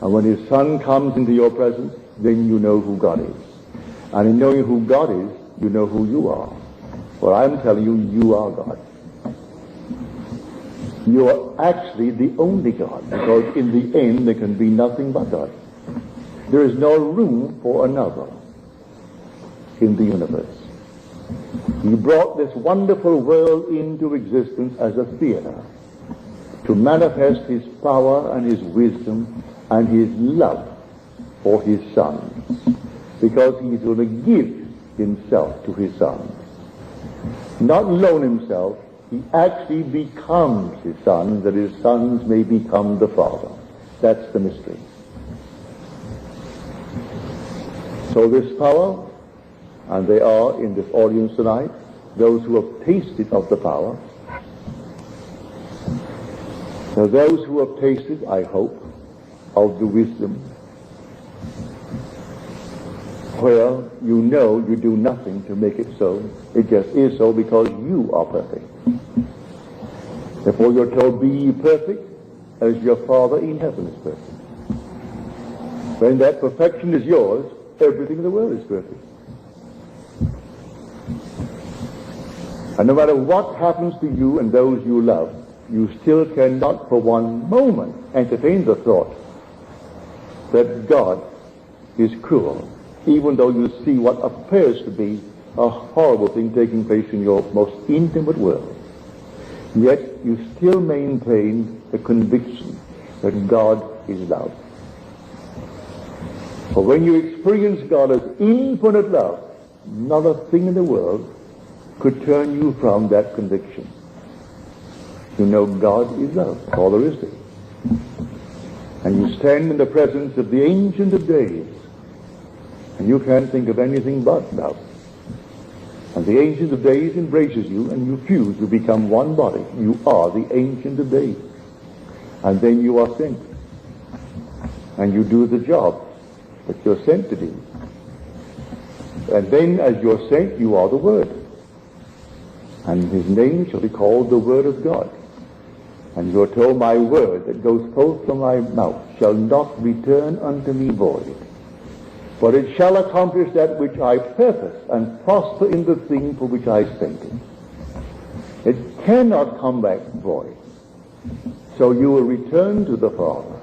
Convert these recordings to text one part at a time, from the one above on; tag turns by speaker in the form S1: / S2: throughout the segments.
S1: And when his Son comes into your presence, then you know who God is. And in knowing who God is, you know who you are. For I'm telling you, you are God. You are actually the only God, because in the end there can be nothing but God. There is no room for another in the universe. He brought this wonderful world into existence as a theater to manifest his power and his wisdom and his love for his sons, because he's going to give himself to his sons. Not loan himself, he actually becomes his sons, that his sons may become the Father. That's the mystery. So this power, and they are in this audience tonight, those who have tasted of the power. So those who have tasted, I hope, of the wisdom, where you know you do nothing to make it so. It just is so because you are perfect. Therefore you're told, be ye perfect as your Father in heaven is perfect. When that perfection is yours, everything in the world is perfect. And no matter what happens to you and those you love, you still cannot for one moment entertain the thought that God is cruel, even though you see what appears to be a horrible thing taking place in your most intimate world. Yet you still maintain the conviction that God is love. For when you experience God as infinite love, not a thing in the world could turn you from that conviction. You know God is love. That's all there is to it. And you stand in the presence of the Ancient of Days, and you can't think of anything but love. And the Ancient of Days embraces you, and you fuse to become one body. You are the Ancient of Days. And then you are sent. And you do the job that you're sent to do. And then as you're sent, you are the Word. And his name shall be called the Word of God. And you are told, my word that goes forth from my mouth shall not return unto me void, but it shall accomplish that which I purpose and prosper in the thing for which I sent it. It cannot come back void. So you will return to the Father,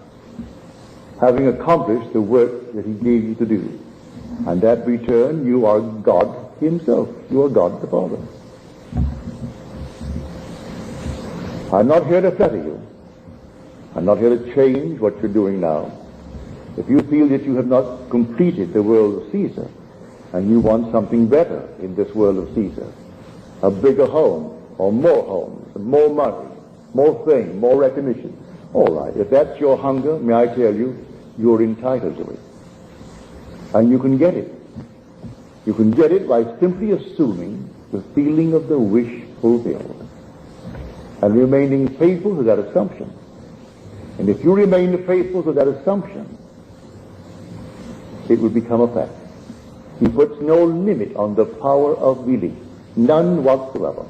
S1: having accomplished the work that he gave you to do. And that return, you are God himself. You are God the Father. I'm not here to flatter you. I'm not here to change what you're doing now. If you feel that you have not completed the world of Caesar, and you want something better in this world of Caesar, a bigger home, or more homes, more money, more fame, more recognition, all right. If that's your hunger, may I tell you, you're entitled to it. And you can get it. You can get it by simply assuming the feeling of the wish fulfilled, and remaining faithful to that assumption. And if you remain faithful to that assumption, it will become a fact. He puts no limit on the power of belief, none whatsoever.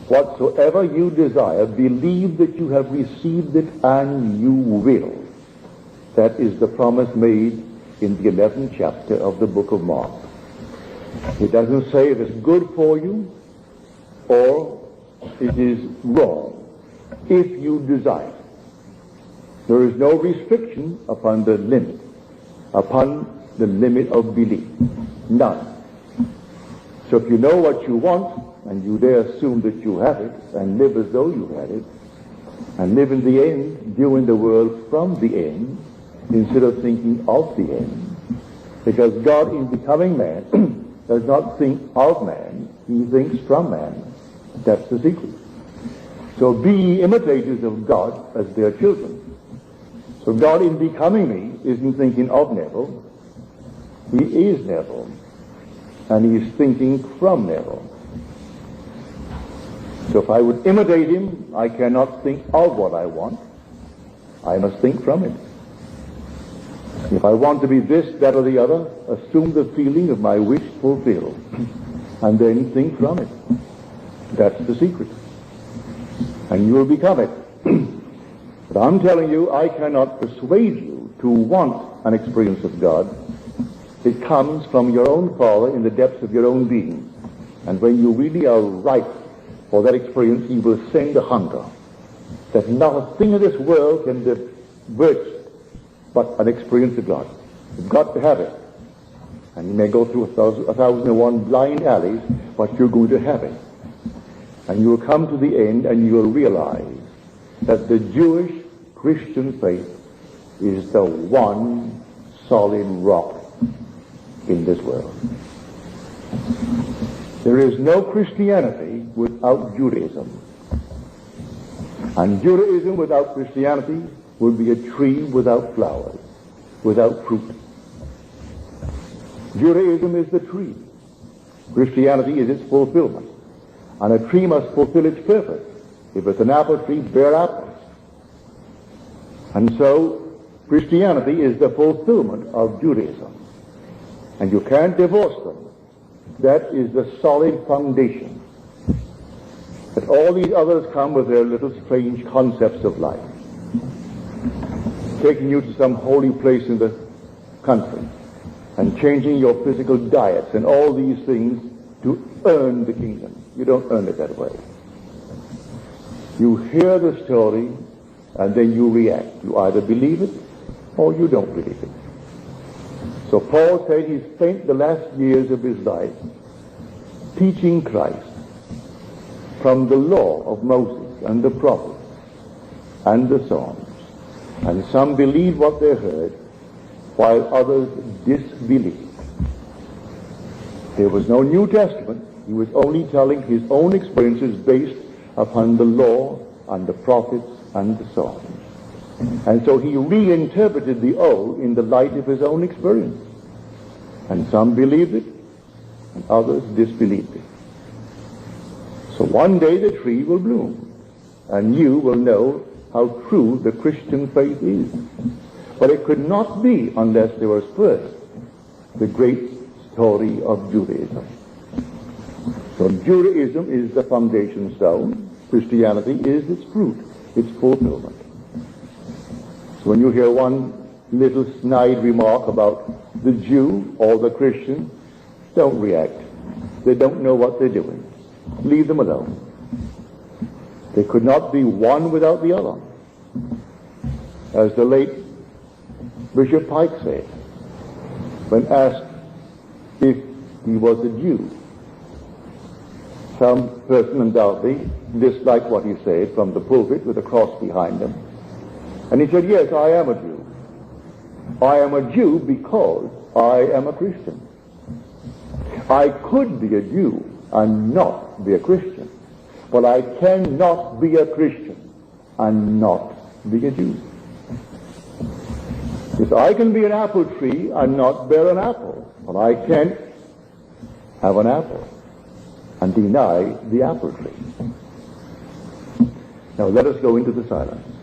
S1: Whatsoever you desire, believe that you have received it, and you will. That is the promise made in the 11th chapter of the book of Mark. It doesn't say it is good for you or it is wrong if you desire. There is no restriction upon the limit of belief. None. So if you know what you want, and you dare assume that you have it, and live as though you had it, and live in the end, viewing the world from the end, instead of thinking of the end, because God in becoming man does not think of man, he thinks from man. That's the secret. So be ye imitators of God as their children. So God in becoming me isn't thinking of Neville. He is Neville. And he's thinking from Neville. So if I would imitate him, I cannot think of what I want. I must think from it. If I want to be this, that, or the other, assume the feeling of my wish fulfilled, and then think from it. That's the secret. And you will become it. But I'm telling you, I cannot persuade you to want an experience of God. It comes from your own Father in the depths of your own being. And when you really are ripe for that experience, He will send a hunger that not a thing in this world can divert but an experience of God. You've got to have it. And you may go through 1,001 blind alleys, but you're going to have it. And you will come to the end and you will realize that the Jewish Christian faith is the one solid rock in this world. There is no Christianity without Judaism. And Judaism without Christianity would be a tree without flowers, without fruit. Judaism is the tree. Christianity is its fulfillment. And a tree must fulfill its purpose. If it's an apple tree, bear apples. And so, Christianity is the fulfillment of Judaism. And you can't divorce them. That is the solid foundation. But all these others come with their little strange concepts of life. Taking you to some holy place in the country and changing your physical diets and all these things to earn the kingdom. You don't earn it that way. You hear the story and then you react. You either believe it or you don't believe it. So Paul said he spent the last years of his life teaching Christ from the law of Moses and the prophets and the Psalms. And some believed what they heard, while others disbelieved. There was no New Testament. He was only telling his own experiences based upon the law and the prophets and the Psalms. And so he reinterpreted the Old in the light of his own experience. And some believed it, and others disbelieved it. So one day the tree will bloom, and you will know how true the Christian faith is. But it could not be unless there was first the great story of Judaism. So Judaism is the foundation stone. Christianity is its fruit, its fulfillment. So when you hear one little snide remark about the Jew or the Christian, don't react. They don't know what they're doing. Leave them alone. They could not be one without the other. As the late Bishop Pike said, when asked if he was a Jew, some person undoubtedly disliked what he said from the pulpit with a cross behind him. And he said, yes, I am a Jew. I am a Jew because I am a Christian. I could be a Jew and not be a Christian, but I cannot be a Christian and not be a Jew. Yes, I can be an apple tree and not bear an apple, but I can't have an apple and deny the apple tree. Now let us go into the silence.